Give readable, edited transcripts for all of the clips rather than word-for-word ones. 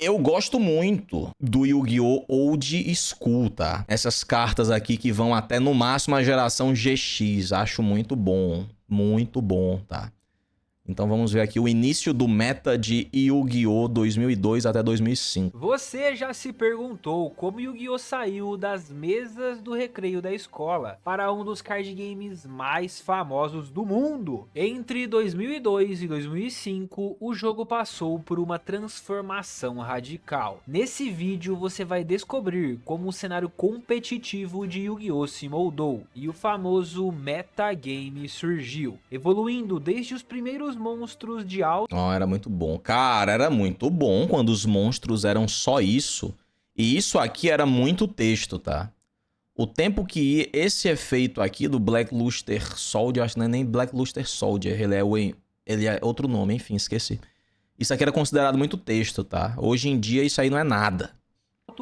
Eu gosto muito do Yu-Gi-Oh! Old School, tá? Essas cartas aqui que vão até no máximo a geração GX. Acho muito bom, tá? Então vamos ver aqui o início do meta de Yu-Gi-Oh! 2002 até 2005. Você já se perguntou como Yu-Gi-Oh! Saiu das mesas do recreio da escola para um dos card games mais famosos do mundo? Entre 2002 e 2005, o jogo passou por uma transformação radical. Nesse vídeo você vai descobrir como o cenário competitivo de Yu-Gi-Oh! Se moldou e o famoso metagame surgiu, evoluindo desde os primeiros monstros de alto. Oh, era muito bom. Cara, era muito bom quando os monstros eram só isso. E isso aqui era muito texto, tá? O tempo que esse efeito aqui do Black Luster Soldier, acho que não é nem Black Luster Soldier, ele é outro nome, enfim, esqueci. Isso aqui era considerado muito texto, tá? Hoje em dia isso aí não é nada.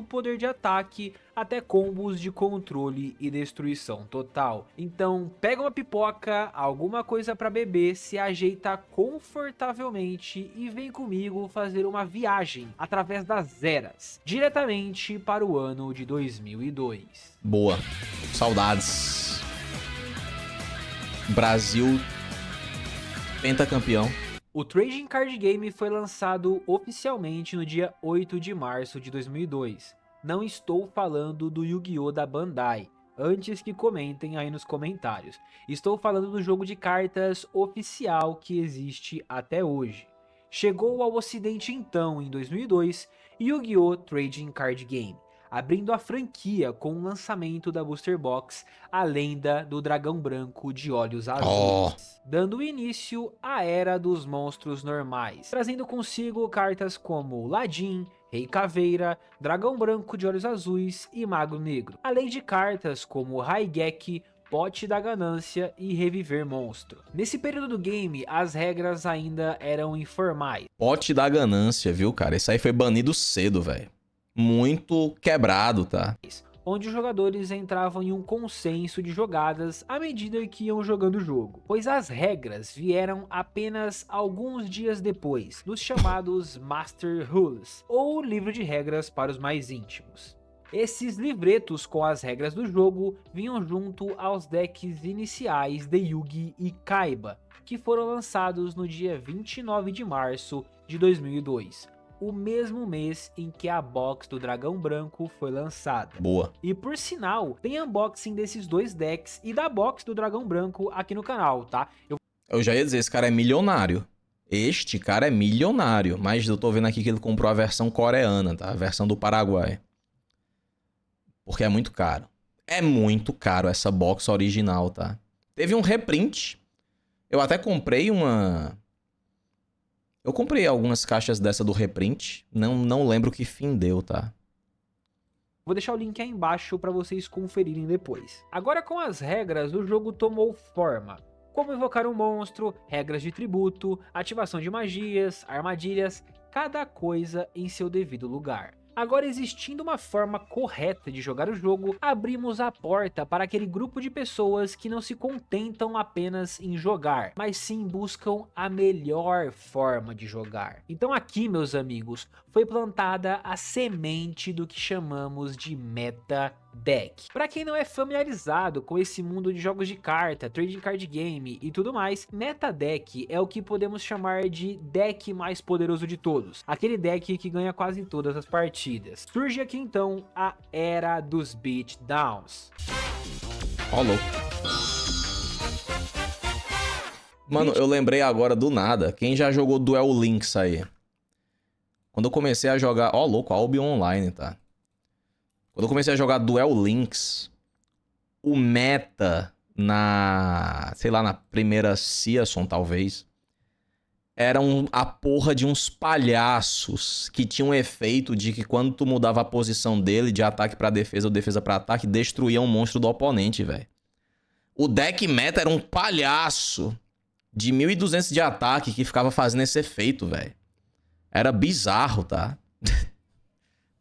Poder de ataque até combos de controle e destruição total. Então pega uma pipoca, alguma coisa para beber, se ajeita confortavelmente e vem comigo fazer uma viagem através das eras, diretamente para o ano de 2002. Boa, saudades. Brasil pentacampeão. O Trading Card Game foi lançado oficialmente no dia 8 de março de 2002. Não estou falando do Yu-Gi-Oh! Da Bandai, antes que comentem aí nos comentários. Estou falando do jogo de cartas oficial que existe até hoje. Chegou ao ocidente então, em 2002, Yu-Gi-Oh! Trading Card Game, abrindo a franquia com o lançamento da Booster Box, a lenda do dragão branco de olhos azuis, dando início à era dos monstros normais, trazendo consigo cartas como Ladin, Rei Caveira, Dragão Branco de Olhos Azuis e Mago Negro, além de cartas como Raigeki, Pote da Ganância e Reviver Monstro. Nesse período do game, as regras ainda eram informais. Pote da Ganância, viu, cara? Isso aí foi banido cedo, velho. Muito quebrado, tá? Onde os jogadores entravam em um consenso de jogadas à medida que iam jogando o jogo, pois as regras vieram apenas alguns dias depois, nos chamados Master Rules, ou livro de regras para os mais íntimos. Esses livretos com as regras do jogo vinham junto aos decks iniciais de Yugi e Kaiba, que foram lançados no dia 29 de março de 2002. O mesmo mês em que a box do Dragão Branco foi lançada. Boa. E por sinal, tem unboxing desses dois decks e da box do Dragão Branco aqui no canal, tá? Eu já ia dizer, esse cara é milionário. Este cara é milionário, mas eu tô vendo aqui que ele comprou a versão coreana, tá? A versão do Paraguai. Porque é muito caro. É muito caro essa box original, tá? Teve um reprint. Eu até comprei uma... Eu comprei algumas caixas dessa do reprint, não lembro que fim deu, tá? Vou deixar o link aí embaixo para vocês conferirem depois. Agora com as regras, o jogo tomou forma. Como invocar um monstro, regras de tributo, ativação de magias, armadilhas, cada coisa em seu devido lugar. Agora, existindo uma forma correta de jogar o jogo, abrimos a porta para aquele grupo de pessoas que não se contentam apenas em jogar, mas sim buscam a melhor forma de jogar. Então aqui, meus amigos, foi plantada a semente do que chamamos de meta deck. Para quem não é familiarizado com esse mundo de jogos de carta, trading card game e tudo mais, meta deck é o que podemos chamar de deck mais poderoso de todos, aquele deck que ganha quase todas as partidas. Surge aqui então a era dos beatdowns. Ó, louco. Mano, eu lembrei agora do nada. Quem já jogou Duel Links aí? Quando eu comecei a jogar... Ó, louco, Albion Online, tá? Quando eu comecei a jogar Duel Links, o meta na... sei lá, na primeira Season, talvez, era a porra de uns palhaços que tinham um efeito de que quando tu mudava a posição dele de ataque pra defesa ou defesa pra ataque, destruía um monstro do oponente, velho. O deck meta era um palhaço de 1200 de ataque que ficava fazendo esse efeito, velho. Era bizarro, tá?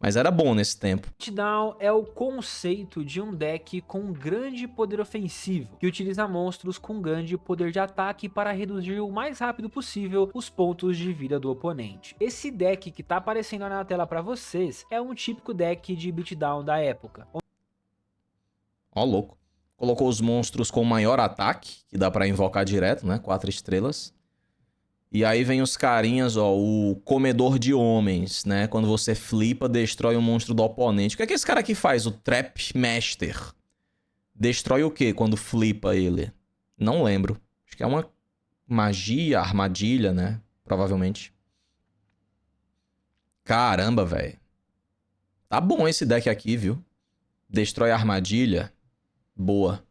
Mas era bom nesse tempo. Beatdown é o conceito de um deck com grande poder ofensivo, que utiliza monstros com grande poder de ataque para reduzir o mais rápido possível os pontos de vida do oponente. Esse deck que tá aparecendo na tela para vocês é um típico deck de beatdown da época. Ó, louco. Colocou os monstros com maior ataque, que dá pra invocar direto, né? 4 estrelas. E aí vem os carinhas, ó, o comedor de homens, né? Quando você flipa, destrói o monstro do oponente. O que é que esse cara aqui faz? O Trap Master. Destrói o quê quando flipa ele? Não lembro. Acho que é uma magia, armadilha, né? Provavelmente. Caramba, velho. Tá bom esse deck aqui, viu? Destrói a armadilha. Boa.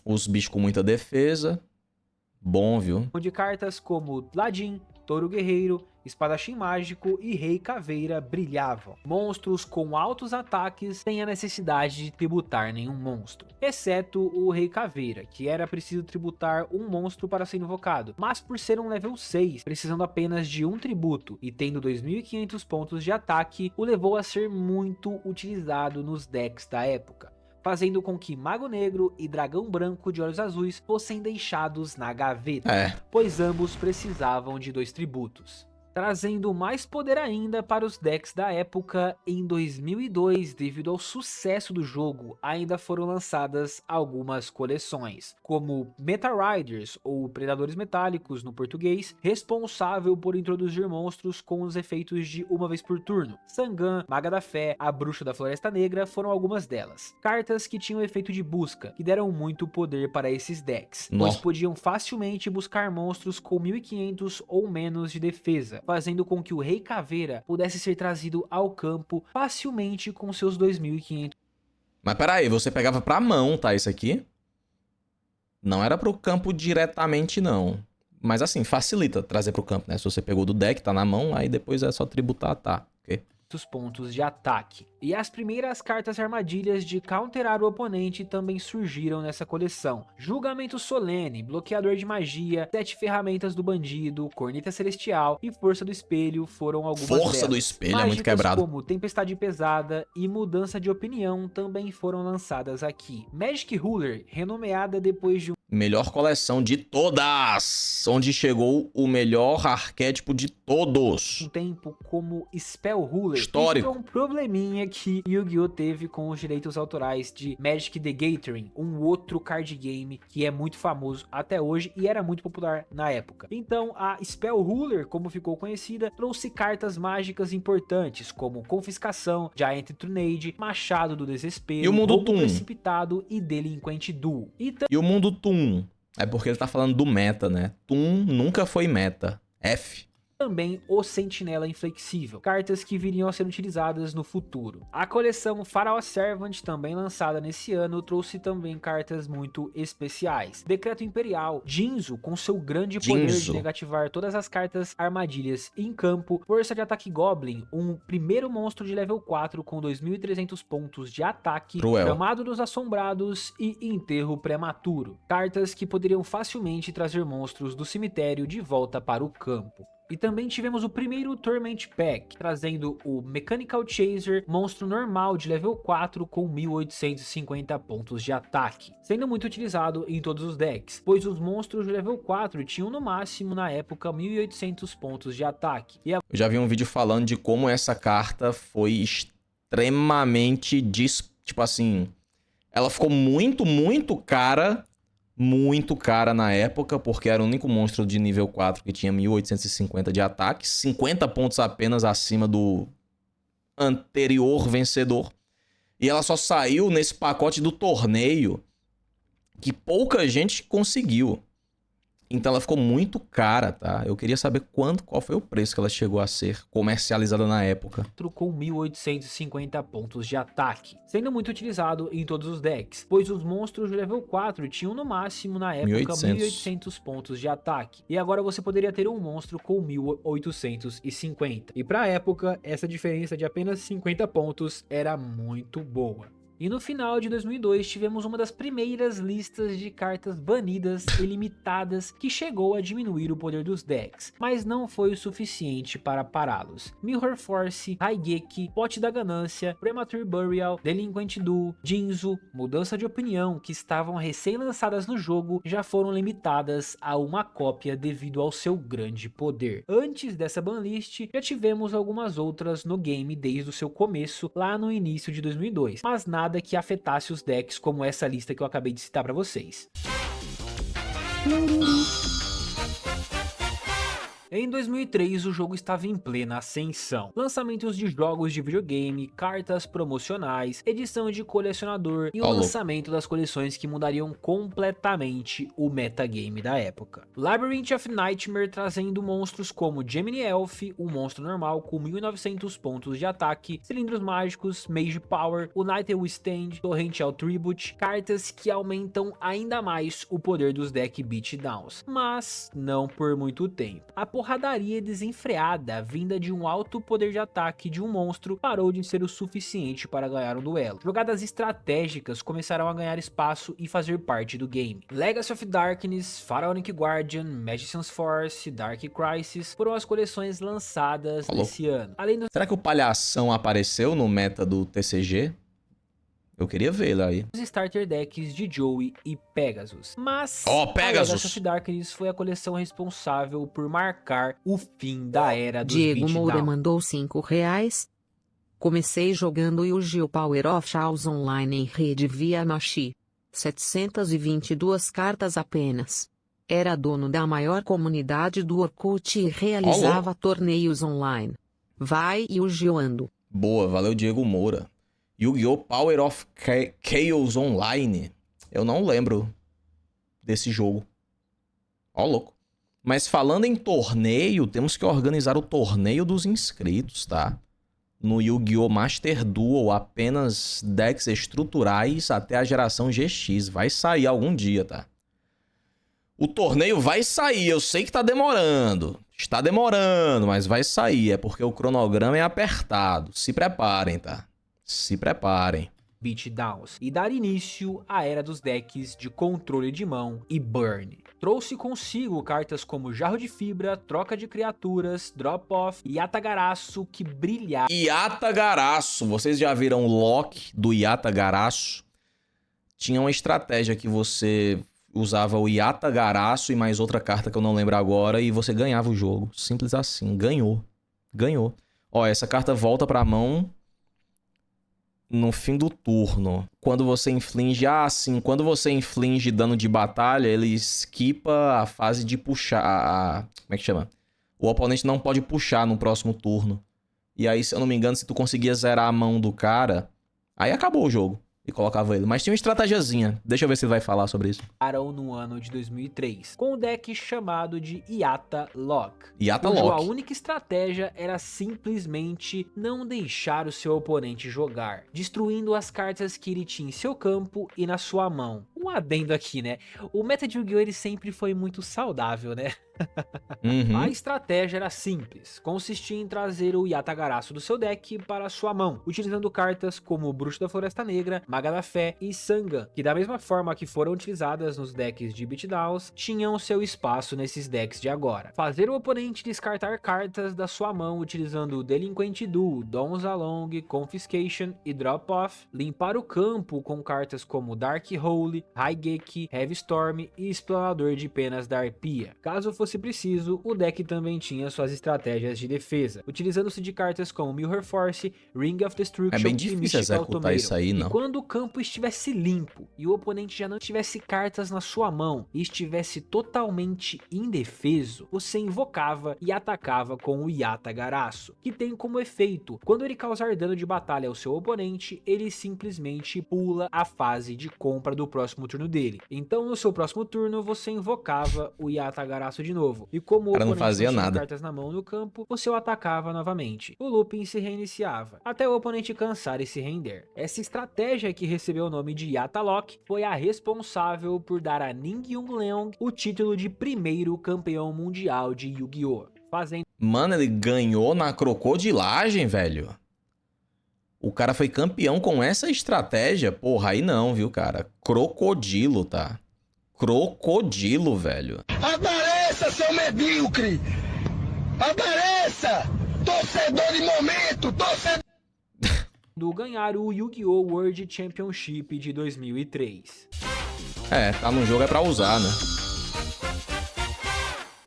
Os bichos com muita defesa. Bom, viu? Onde cartas como Ladin, Touro Guerreiro, Espadachim Mágico e Rei Caveira brilhavam. Monstros com altos ataques têm a necessidade de tributar nenhum monstro, exceto o Rei Caveira, que era preciso tributar um monstro para ser invocado, mas por ser um level 6, precisando apenas de um tributo e tendo 2.500 pontos de ataque, o levou a ser muito utilizado nos decks da época, fazendo com que Mago Negro e Dragão Branco de Olhos Azuis fossem deixados na gaveta, pois ambos precisavam de 2 tributos. Trazendo mais poder ainda para os decks da época, em 2002, devido ao sucesso do jogo, ainda foram lançadas algumas coleções, como Meta Riders, ou Predadores Metálicos no português, responsável por introduzir monstros com os efeitos de uma vez por turno. Sangan, Maga da Fé, a Bruxa da Floresta Negra foram algumas delas. Cartas que tinham efeito de busca, que deram muito poder para esses decks, pois podiam facilmente buscar monstros com 1.500 ou menos de defesa, fazendo com que o Rei Caveira pudesse ser trazido ao campo facilmente com seus 2.500. Mas peraí, você pegava pra mão, tá? Isso aqui? Não era pro campo diretamente, não. Mas assim, facilita trazer pro campo, né? Se você pegou do deck, tá na mão, aí depois é só tributar, tá? Ok? Pontos de ataque. E as primeiras cartas armadilhas de counterar o oponente também surgiram nessa coleção. Julgamento Solene, Bloqueador de Magia, 7 Ferramentas do Bandido, Corneta Celestial e Força do Espelho foram algumas Força delas. do Espelho Mágicas é muito quebrado. como Tempestade Pesada e Mudança de Opinião também foram lançadas aqui. Magic Ruler, renomeada depois de melhor coleção de todas, onde chegou o melhor arquétipo de todos. um tempo como Spell Ruler. Histórico. Isso é um probleminha que Yu-Gi-Oh! Teve com os direitos autorais de Magic the Gathering, um outro card game que é muito famoso até hoje e era muito popular na época. Então a Spell Ruler, como ficou conhecida, trouxe cartas mágicas importantes como Confiscação, Giant Tronade, Machado do Desespero, e o mundo Roubo Toon Precipitado e Delinquente Duo. E o mundo Toon? É porque ele tá falando do meta, né? Toon nunca foi meta. F. Também o Sentinela Inflexível, cartas que viriam a ser utilizadas no futuro. A coleção Pharaoh Servant, também lançada nesse ano, trouxe também cartas muito especiais. Decreto Imperial, Jinzo, com seu grande poder de negativar todas as cartas armadilhas em campo. Força de Ataque Goblin, um primeiro monstro de level 4 com 2.300 pontos de ataque. Chamado dos Assombrados e Enterro Prematuro, cartas que poderiam facilmente trazer monstros do cemitério de volta para o campo. E também tivemos o primeiro Torment Pack, trazendo o Mechanical Chaser, monstro normal de level 4 com 1.850 pontos de ataque, sendo muito utilizado em todos os decks, pois os monstros de level 4 tinham no máximo na época 1.800 pontos de ataque. Eu já vi um vídeo falando de como essa carta foi extremamente, tipo assim, ela ficou muito cara na época, porque era o único monstro de nível 4 que tinha 1.850 de ataque, 50 pontos apenas acima do anterior vencedor. E ela só saiu nesse pacote do torneio que pouca gente conseguiu. Então ela ficou muito cara, tá? Eu queria saber qual foi o preço que ela chegou a ser comercializada na época. Com 1.850 pontos de ataque, sendo muito utilizado em todos os decks, pois os monstros de level 4 tinham no máximo na época 1.800 pontos de ataque. E agora você poderia ter um monstro com 1.850. E pra época, essa diferença de apenas 50 pontos era muito boa. E no final de 2002 tivemos uma das primeiras listas de cartas banidas e limitadas que chegou a diminuir o poder dos decks, mas não foi o suficiente para pará-los. Mirror Force, Raigeki, Pote da Ganância, Premature Burial, Delinquent Duel, Jinzo, Mudança de Opinião, que estavam recém-lançadas no jogo, já foram limitadas a uma cópia devido ao seu grande poder. Antes dessa banlist, já tivemos algumas outras no game desde o seu começo, lá no início de 2002, mas nada que afetasse os decks como essa lista que eu acabei de citar para vocês. Em 2003, o jogo estava em plena ascensão. Lançamentos de jogos de videogame, cartas promocionais, edição de colecionador e o lançamento das coleções que mudariam completamente o metagame da época. Labyrinth of Nightmare trazendo monstros como Gemini Elf, um monstro normal com 1900 pontos de ataque, cilindros mágicos, Mage Power, o Night Withstand, Torrential Tribute, cartas que aumentam ainda mais o poder dos deck beatdowns, mas não por muito tempo. A porradaria desenfreada vinda de um alto poder de ataque de um monstro parou de ser o suficiente para ganhar um duelo. Jogadas estratégicas começaram a ganhar espaço e fazer parte do game. Legacy of Darkness, Pharaonic Guardian, Magician's Force, Dark Crisis foram as coleções lançadas nesse ano. Além do... Será que o Palhação apareceu no meta do TCG? Eu queria ver ele aí. Os starter decks de Joey e Pegasus. Mas Pegasus! a Legacy of Darkness foi a coleção responsável por marcar o fim da era dos Diego beatdown. Moura mandou R$5. Comecei jogando Yu-Gi-Oh! Power of Chaos Online em rede via Machi. 722 cartas apenas. Era dono da maior comunidade do Orkut e realizava torneios online. Vai Yu-Gi-Oh! Ando. Boa, valeu Diego Moura. Yu-Gi-Oh! Power of Chaos Online. Eu não lembro desse jogo. Ó, louco. Mas falando em torneio, temos que organizar o torneio dos inscritos, tá? No Yu-Gi-Oh! Master Duel, apenas decks estruturais até a geração GX. Vai sair algum dia, tá? O torneio vai sair, eu sei que tá demorando. Está demorando, mas vai sair. É porque o cronograma é apertado. Se preparem, tá? Se preparem. Beatdowns e dar início à era dos decks de controle de mão e burn. Trouxe consigo cartas como Jarro de Fibra, Troca de Criaturas, Drop-Off e Yatagarasu que brilharam. Yatagarasu, vocês já viram o lock do Yatagarasu? Tinha uma estratégia que você usava o Yatagarasu e mais outra carta que eu não lembro agora e você ganhava o jogo. Simples assim, ganhou. Ganhou. Ó, essa carta volta pra mão no fim do turno. Quando você inflige... quando você inflige dano de batalha, ele esquipa a fase de puxar... Como é que chama? O oponente não pode puxar no próximo turno. E aí, se eu não me engano, se tu conseguia zerar a mão do cara, aí acabou o jogo. E colocava ele. Mas tinha uma estratégiazinha. Deixa eu ver se ele vai falar sobre isso. No ano de 2003, com o deck chamado de Yata Lock. Yata Lock. Lock. A única estratégia era simplesmente não deixar o seu oponente jogar, destruindo as cartas que ele tinha em seu campo e na sua mão. Um adendo aqui, né? O meta de Yu-Gi-Oh! Ele sempre foi muito saudável, né? A estratégia era simples, consistia em trazer o Yatagarasu do seu deck para a sua mão, utilizando cartas como Bruxo da Floresta Negra, Maga da Fé e Sangan, que da mesma forma que foram utilizadas nos decks de beatdowns, tinham seu espaço nesses decks de agora. Fazer o oponente descartar cartas da sua mão utilizando Delinquent Duel, Dons Along, Confiscation e Drop-Off, limpar o campo com cartas como Dark Hole, Raigeki, Heavy Storm e Explorador de Penas da Arpia. Caso fosse preciso, o deck também tinha suas estratégias de defesa, utilizando-se de cartas como Mirror Force, Ring of Destruction é bem e difícil Mystical executar Tomato. isso aí, não. E quando o campo estivesse limpo e o oponente já não tivesse cartas na sua mão e estivesse totalmente indefeso, você invocava e atacava com o Yatagarasu, que tem como efeito, quando ele causar dano de batalha ao seu oponente, ele simplesmente pula a fase de compra do próximo turno dele. Então no seu próximo turno você invocava o Yatagarasu de novo, e como o oponente não fazia tinha nada. cartas na mão no campo, você o atacava novamente. O looping se reiniciava, até o oponente cansar e se render. Essa estratégia que recebeu o nome de Yata Lock foi a responsável por dar a Ning Yung Leong o título de primeiro campeão mundial de Yu-Gi-Oh! Fazendo... Mano, ele ganhou na crocodilagem, velho. O cara foi campeão com essa estratégia? Porra, aí não, viu, cara? Crocodilo, tá? Crocodilo, velho. Apareça, seu medíocre! Apareça! Torcedor de momento! Torcedor... Do ganhar o Yu-Gi-Oh! World Championship de 2003. É, tá no jogo é pra usar, né?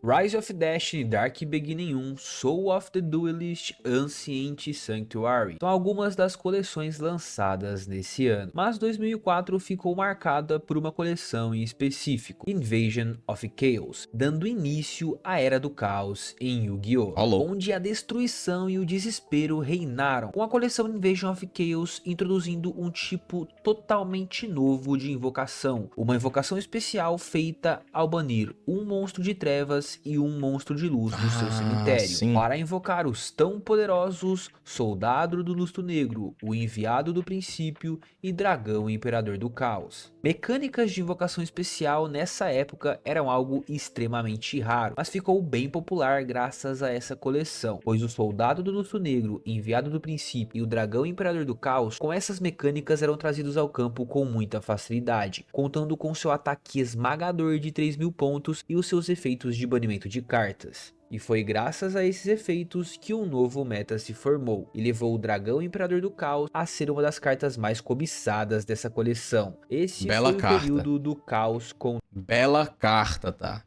Rise of Dash, Dark Beginning 1, Soul of the Duelist, Ancient Sanctuary são algumas das coleções lançadas nesse ano, mas 2004 ficou marcada por uma coleção em específico, Invasion of Chaos, dando início à Era do Caos em Yu-Gi-Oh!, onde a destruição e o desespero reinaram, com a coleção Invasion of Chaos introduzindo um tipo totalmente novo de invocação, uma invocação especial feita ao banir um monstro de trevas e um monstro de luz do seu cemitério, sim. para invocar os tão poderosos Soldado do Lustro Negro, o Enviado do Princípio e Dragão Imperador do Caos. Mecânicas de invocação especial nessa época eram algo extremamente raro, mas ficou bem popular graças a essa coleção, pois o Soldado do Lustro Negro, Enviado do Princípio e o Dragão Imperador do Caos, com essas mecânicas eram trazidos ao campo com muita facilidade, contando com seu ataque esmagador de 3.000 pontos e os seus efeitos de banimento de cartas. E foi graças a esses efeitos que um novo meta se formou e levou o Dragão Imperador do Caos a ser uma das cartas mais cobiçadas dessa coleção. Esse Bela foi o carta. período do Caos com Bela carta, tá?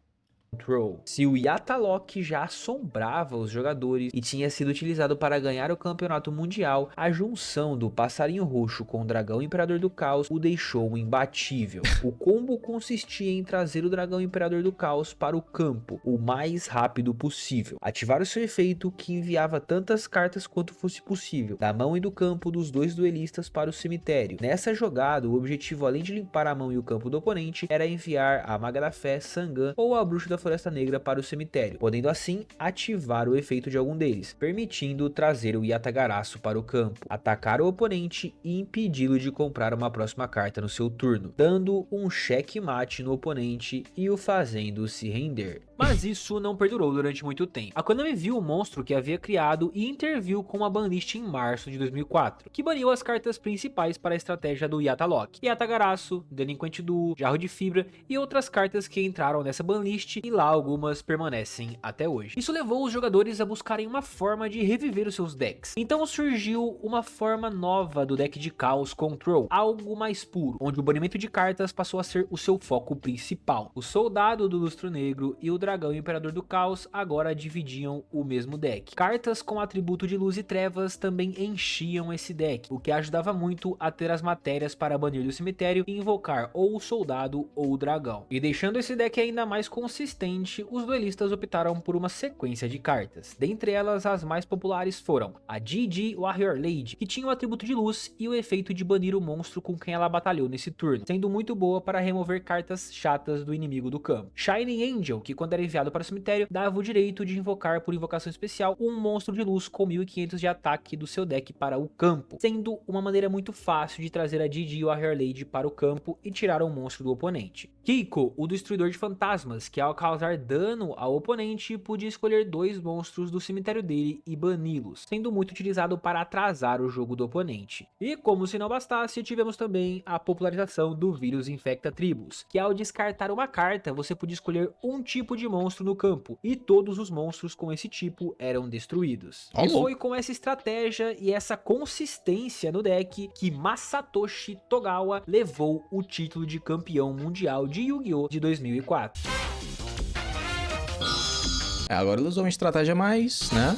Control. Se o Yatalok já assombrava os jogadores e tinha sido utilizado para ganhar o campeonato mundial, a junção do Passarinho Roxo com o Dragão Imperador do Caos o deixou imbatível. O combo consistia em trazer o Dragão Imperador do Caos para o campo o mais rápido possível, ativar o seu efeito que enviava tantas cartas quanto fosse possível, da mão e do campo dos dois duelistas para o cemitério. Nessa jogada, o objetivo, além de limpar a mão e o campo do oponente, era enviar a Maga da Fé, Sangan ou a Bruxa da Floresta Negra para o cemitério, podendo assim ativar o efeito de algum deles, permitindo trazer o Yatagarasu para o campo, atacar o oponente e impedi-lo de comprar uma próxima carta no seu turno, dando um checkmate no oponente e o fazendo se render. Mas isso não perdurou durante muito tempo. A Konami viu o monstro que havia criado e interviu com uma banlist em março de 2004, que baniu as cartas principais para a estratégia do Yatalok, Yatagarasu, Delinquente Duo, Jarro de Fibra e outras cartas que entraram nessa banlist, e lá algumas permanecem até hoje. Isso levou os jogadores a buscarem uma forma de reviver os seus decks. Então surgiu uma forma nova do deck de Chaos Control, algo mais puro, onde o banimento de cartas passou a ser o seu foco principal. O Soldado do Lustro Negro e o Dragão Imperador do Caos agora dividiam o mesmo deck. Cartas com atributo de luz e trevas também enchiam esse deck, o que ajudava muito a ter as matérias para banir do cemitério e invocar ou o Soldado ou o Dragão. E deixando esse deck ainda mais consistente, os duelistas optaram por uma sequência de cartas. Dentre elas, as mais populares foram a GG Warrior Lady, que tinha o atributo de luz e o efeito de banir o monstro com quem ela batalhou nesse turno, sendo muito boa para remover cartas chatas do inimigo do campo. Shining Angel, que quando era enviado para o cemitério, dava o direito de invocar por invocação especial um monstro de luz com 1500 de ataque do seu deck para o campo, sendo uma maneira muito fácil de trazer a GG Warrior Lady para o campo e tirar um monstro do oponente. Kiko, o Destruidor de Fantasmas, que ao causar dano ao oponente, podia escolher 2 monstros do cemitério dele e bani-los, sendo muito utilizado para atrasar o jogo do oponente. E como se não bastasse, tivemos também a popularização do vírus Infecta Tribos, que ao descartar uma carta, você podia escolher um tipo de monstro no campo, e todos os monstros com esse tipo eram destruídos. E foi com essa estratégia e essa consistência no deck que Masatoshi Togawa levou o título de campeão mundial de Yu-Gi-Oh! De 2004. Agora ele usou uma estratégia mais, né?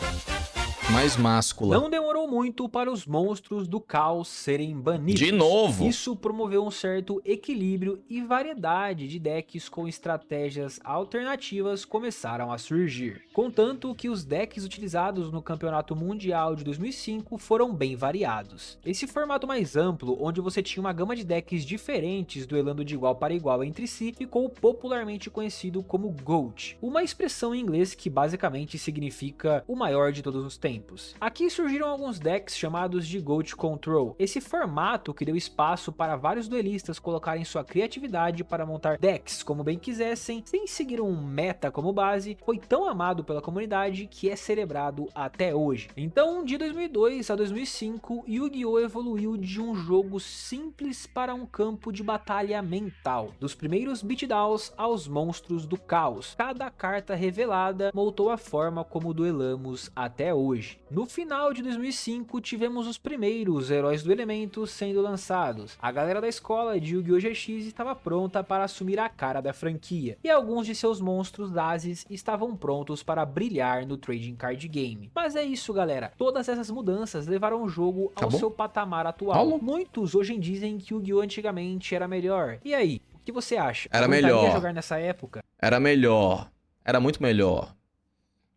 Mais máscula. Não demorou muito para os monstros do caos serem banidos. De novo! Isso promoveu um certo equilíbrio e variedade de decks com estratégias alternativas começaram a surgir. Contanto que os decks utilizados no Campeonato Mundial de 2005 foram bem variados. Esse formato mais amplo, onde você tinha uma gama de decks diferentes duelando de igual para igual entre si, ficou popularmente conhecido como GOAT, uma expressão em inglês que basicamente significa o maior de todos os tempos. tempos. Aqui surgiram alguns decks chamados de Goat Control, esse formato que deu espaço para vários duelistas colocarem sua criatividade para montar decks como bem quisessem, sem seguir um meta como base, foi tão amado pela comunidade que é celebrado até hoje. Então, de 2002 a 2005, Yu-Gi-Oh! Evoluiu de um jogo simples para um campo de batalha mental, dos primeiros beatdowns aos monstros do caos. Cada carta revelada moldou a forma como duelamos até hoje. No final de 2005, tivemos os primeiros heróis do elemento sendo lançados. A galera da escola de Yu-Gi-Oh! GX estava pronta para assumir a cara da franquia, e alguns de seus monstros Dazes estavam prontos para brilhar no Trading Card Game. Mas é isso, galera, todas essas mudanças levaram o jogo ao seu patamar atual. Muitos hoje dizem que Yu-Gi-Oh! Antigamente era melhor. E aí, o que você acha? Era melhor. Jogar nessa época? Era melhor. Era muito melhor.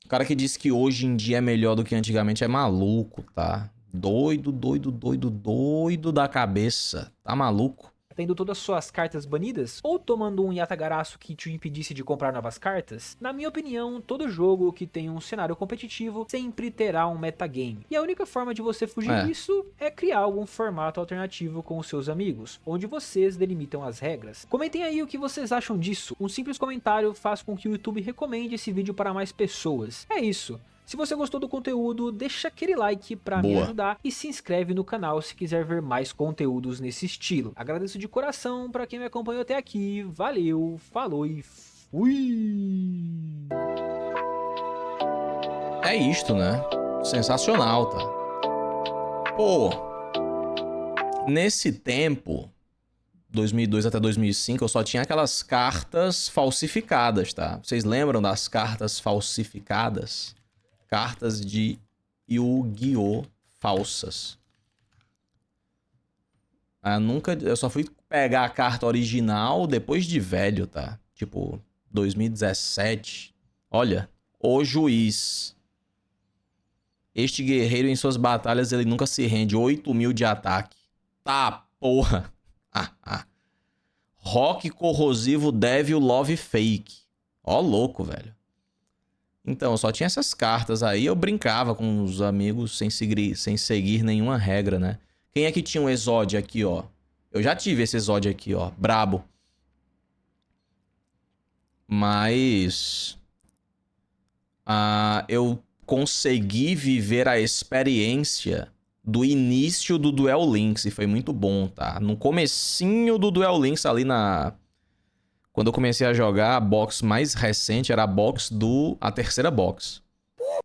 O cara que disse que hoje em dia é melhor do que antigamente é maluco, tá? Doido da cabeça. Tá maluco? Tendo todas as suas cartas banidas, ou tomando um Yatagarasu que te impedisse de comprar novas cartas? Na minha opinião, todo jogo que tem um cenário competitivo sempre terá um metagame. E a única forma de você fugir disso é criar algum formato alternativo com os seus amigos, onde vocês delimitam as regras. Comentem aí o que vocês acham disso. Um simples comentário faz com que o YouTube recomende esse vídeo para mais pessoas. É isso. Se você gostou do conteúdo, deixa aquele like pra me ajudar e se inscreve no canal se quiser ver mais conteúdos nesse estilo. Agradeço de coração pra quem me acompanhou até aqui. Valeu, falou e fui! É isto, né? Sensacional, tá? Pô, nesse tempo, 2002 até 2005, eu só tinha aquelas cartas falsificadas, tá? Vocês lembram das cartas falsificadas? Cartas de Yu-Gi-Oh! Falsas. Eu só fui pegar a carta original depois de velho, tá? Tipo, 2017. Olha, o juiz. Este guerreiro em suas batalhas ele nunca se rende. 8.000 de ataque. Tá, porra. Rock corrosivo Devil Love Fake. Ó, louco, velho. Então, só tinha essas cartas aí, eu brincava com os amigos sem seguir nenhuma regra, né? Quem é que tinha um Exódio aqui, ó? Eu já tive esse Exódio aqui, ó, brabo. Mas... eu consegui viver a experiência do início do Duel Links, e foi muito bom, tá? No comecinho do Duel Links, ali na... Quando eu comecei a jogar, a box mais recente era a terceira box.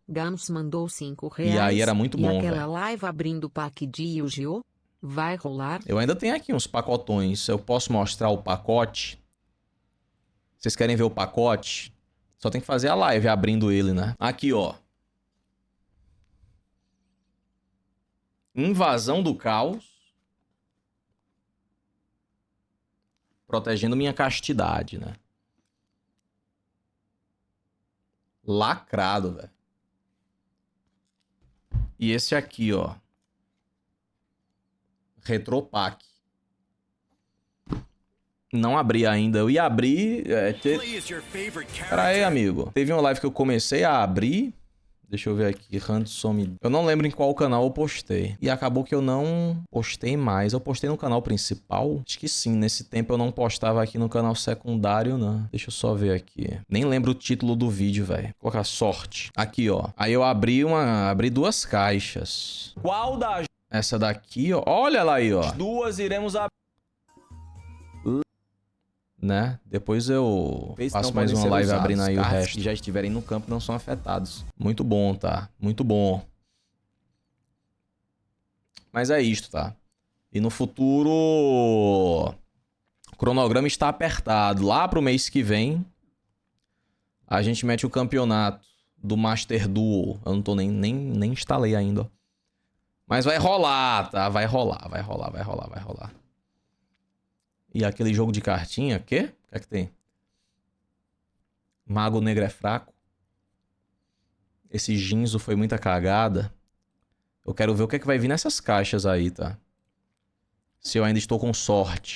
Gans mandou R$5. E aí era muito bom, velho. E aquela véio. live abrindo pack de Yu-Gi-Oh! Vai rolar? Eu ainda tenho aqui uns pacotões. Eu posso mostrar o pacote? Vocês querem ver o pacote? Só tem que fazer a live abrindo ele, né? Aqui, ó. Invasão do Caos. Protegendo minha castidade, né? Lacrado, velho. E esse aqui, ó. Retropack. Não abri ainda. Eu ia abrir... Pera aí, amigo. Teve uma live que eu comecei a abrir... Deixa eu ver aqui, Ransom. Eu não lembro em qual canal eu postei. E acabou que eu não postei mais. Eu postei no canal principal? Acho que sim. Nesse tempo eu não postava aqui no canal secundário, não. Deixa eu só ver aqui. Nem lembro o título do vídeo, velho. Vou colocar sorte. Aqui, ó. Aí eu abri duas caixas. Qual das Essa daqui, ó. Olha lá aí, ó. duas iremos abrir? Né? Depois eu faço mais uma live abrindo aí o resto. Que já estiverem no campo não são afetados. Muito bom, tá? Muito bom. Mas é isto, tá? E no futuro... O cronograma está apertado. Lá pro mês que vem, a gente mete o campeonato do Master Duel. Eu não tô nem instalei ainda, ó. Mas vai rolar, tá? Vai rolar. E aquele jogo de cartinha, quê? O que é que tem? Mago Negro é fraco. Esse Jinzo foi muita cagada. Eu quero ver o que é que vai vir nessas caixas aí, tá? Se eu ainda estou com sorte.